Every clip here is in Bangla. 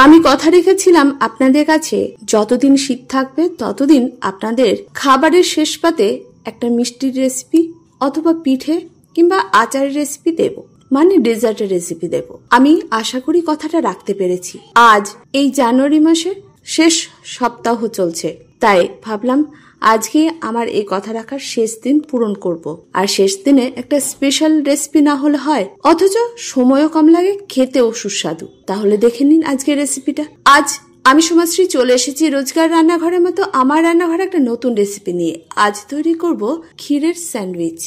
আমি কথা রেখেছিলাম আপনাদের কাছে, যতদিন শীত থাকবে ততদিন আপনাদের খাবারের শেষ পাতে একটা মিষ্টির রেসিপি অথবা পিঠে কিংবা আচারের রেসিপি দেব, মানে ডেজার্টের রেসিপি দেব। আমি আশা করি কথাটা রাখতে পেরেছি। আজ এই জানুয়ারি মাসের শেষ সপ্তাহ চলছে, তাই ভাবলাম আজকে আমার এই কথা রাখার শেষ দিন পূরণ করব। আর শেষ দিনে একটা স্পেশাল রেসিপি না হলে হয়, অথচ সময়ও কম লাগে, খেতেও সুস্বাদু। তাহলে দেখে নিন আজকের রেসিপিটা। আজ আমি সমাজশ্রী চলে এসেছি রোজকার রান্নাঘরের মতো আমার রান্নাঘরে একটা নতুন রেসিপি নিয়ে। আজ তৈরি করব ক্ষীরের স্যান্ডউইচ।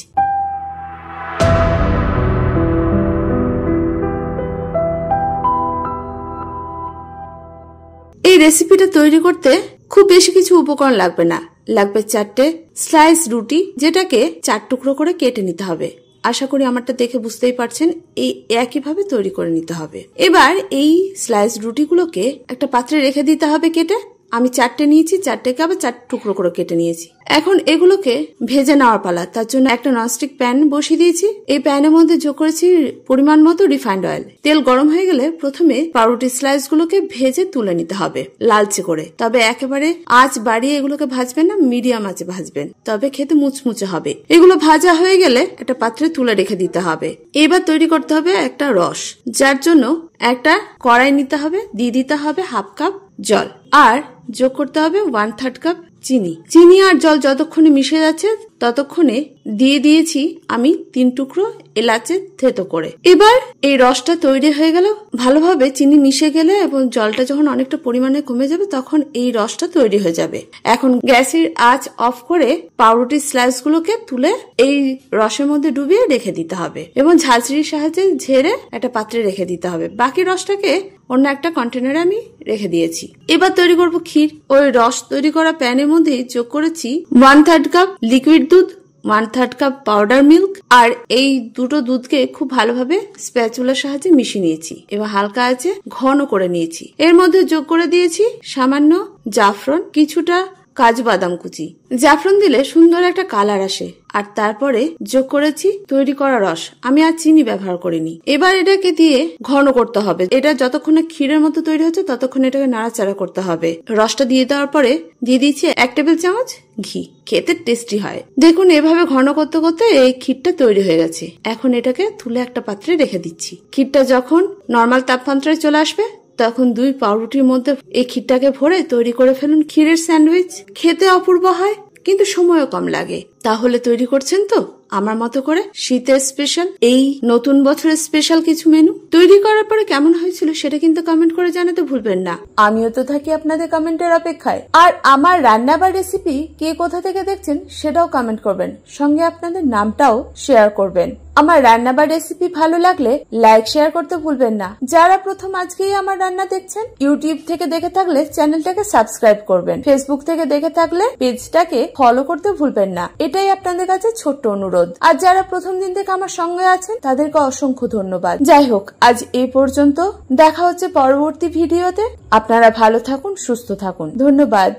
এই রেসিপিটা তৈরি করতে খুব বেশি কিছু উপকরণ লাগবে না। লাগবে 4টে স্লাইস রুটি, যেটাকে 4 টুকরো করে কেটে নিতে হবে। আশা করি আমারটা দেখে বুঝতেই পারছেন, এই একইভাবে তৈরি করে নিতে হবে। এবার এই স্লাইস রুটিগুলোকে একটা পাত্রে রেখে দিতে হবে কেটে। আমি 4টে নিয়েছি, 4টেকে আবার 4 টুকরো করে কেটে নিয়েছি। এখন এগুলোকে ভেজে নেওয়ার পালা। তার জন্য একটা ননস্টিক প্যান বসিয়ে দিয়েছি। এই প্যানের মধ্যে যোগ করেছি পরিমাণ মতো রিফাইন্ড অয়েল। তেল গরম হয়ে গেলে প্রথমে পাউরুটি স্লাইস গুলোকে ভেজে তুলে নিতে হবে লালচে করে। তবে একেবারে আঁচ বাড়িয়ে এগুলোকে ভাজবেন না, মিডিয়াম আঁচে ভাজবেন, তবে খেতে মুচমুচে হবে। এগুলো ভাজা হয়ে গেলে একটা পাত্রে তুলে রেখে দিতে হবে। এবার তৈরি করতে হবে একটা রস, যার জন্য একটা কড়াই নিতে হবে, দিয়ে দিতে হবে 1/2 কাপ জল, আর যোগ করতে হবে 1/3 কাপ চিনি। চিনি আর জল যতক্ষণে মিশে যাচ্ছে ততক্ষণে দিয়ে দিয়েছি আমি 3 টুকরো এলাচের থেতো করে। এবার এই রসটা তৈরি হয়ে গেল। ভালোভাবে চিনি মিশে গেলে এবং জলটা যখন অনেকটা পরিমাণে কমে যাবে তখন এই রসটা তৈরি হয়ে যাবে। এখন গ্যাসের আঁচ অফ করে পাউরুটি স্লাইস গুলোকে তুলে এই রসের মধ্যে ডুবিয়ে রেখে দিতে হবে এবং ঝাঁঝরির সাহায্যে ঝেড়ে একটা পাত্রে রেখে দিতে হবে। বাকি রসটাকে অন্য একটা কন্টেনারে আমি রেখে দিয়েছি। এবার তৈরি করব ক্ষীর। ওই রস তৈরি করা প্যানের মধ্যে যোগ করেছি 1/3 কাপ লিকুইড দুধ, 1/3 কাপ পাউডার মিল্ক, আর এই দুটো দুধকে খুব ভালোভাবে স্প্যাচুলার সাহায্যে মিশিয়ে নিয়েছি। এবার হালকা আছে ঘন করে নিয়েছি। এর মধ্যে যোগ করে দিয়েছি সামান্য জাফরান, কিছুটা কাজু বাদাম কুচি। জাফরান দিলে সুন্দর একটা কালার আসে। আর তারপরে যোগ করেছি তৈরি করা রস। আমি আর চিনি ব্যবহার করিনি। এবার এটাকে দিয়ে ঘন করতে হবে। এটা যতক্ষণে ক্ষীরের মতো তৈরি হচ্ছে ততক্ষণ এটাকে নাড়াচাড়া করতে হবে। রসটা দিয়ে দেওয়ার পরে দিয়ে দিচ্ছি 1 টেবিল চামচ ঘি। খেতে টেস্টি হয়। দেখুন এভাবে ঘন করতে করতে এই ক্ষীরটা তৈরি হয়ে গেছে। এখন এটাকে তুলে একটা পাত্রে রেখে দিচ্ছি। ক্ষীরটা যখন নর্মাল তাপমাত্রায় চলে আসবে তখন 2 পাউরুটির মধ্যে এই ক্ষীরটাকে ভরে তৈরি করে ফেলুন ক্ষীরের স্যান্ডউইচ। খেতে অপূর্ব হয়, কিন্তু সময়ও কম লাগে। তাহলে তৈরি করছেন তো আমার মতো করে শীতের স্পেশাল, এই নতুন বছরের স্পেশাল কিছু মেনু। তৈরি করার পরে কেমন হয়েছিল সেটা কিন্তু কমেন্ট করে জানাতে ভুলবেন না। আমিও তো থাকি আপনাদের কমেন্টের অপেক্ষায়। আর আমার রান্না বা রেসিপি কে কোথা থেকে দেখছেন সেটাও কমেন্ট করবেন, সঙ্গে আপনাদের নামটাও শেয়ার করবেন। আমার রান্না বা রেসিপি ভালো লাগলে লাইক শেয়ার করতে ভুলবেন না। যারা প্রথম আজকেই আমার রান্না দেখছেন, ইউটিউব থেকে দেখে থাকলে চ্যানেলটাকে সাবস্ক্রাইব করবেন, ফেসবুক থেকে দেখে থাকলে পেজটাকে ফলো করতে ভুলবেন না। এটাই আপনাদের কাছে ছোট্ট অনুরোধ। আর যারা প্রথম দিন থেকে আমার সঙ্গে আছেন তাদেরকে অসংখ্য ধন্যবাদ। যাই হোক, আজ এই পর্যন্ত। দেখা হচ্ছে পরবর্তী ভিডিওতে। আপনারা ভালো থাকুন, সুস্থ থাকুন। ধন্যবাদ।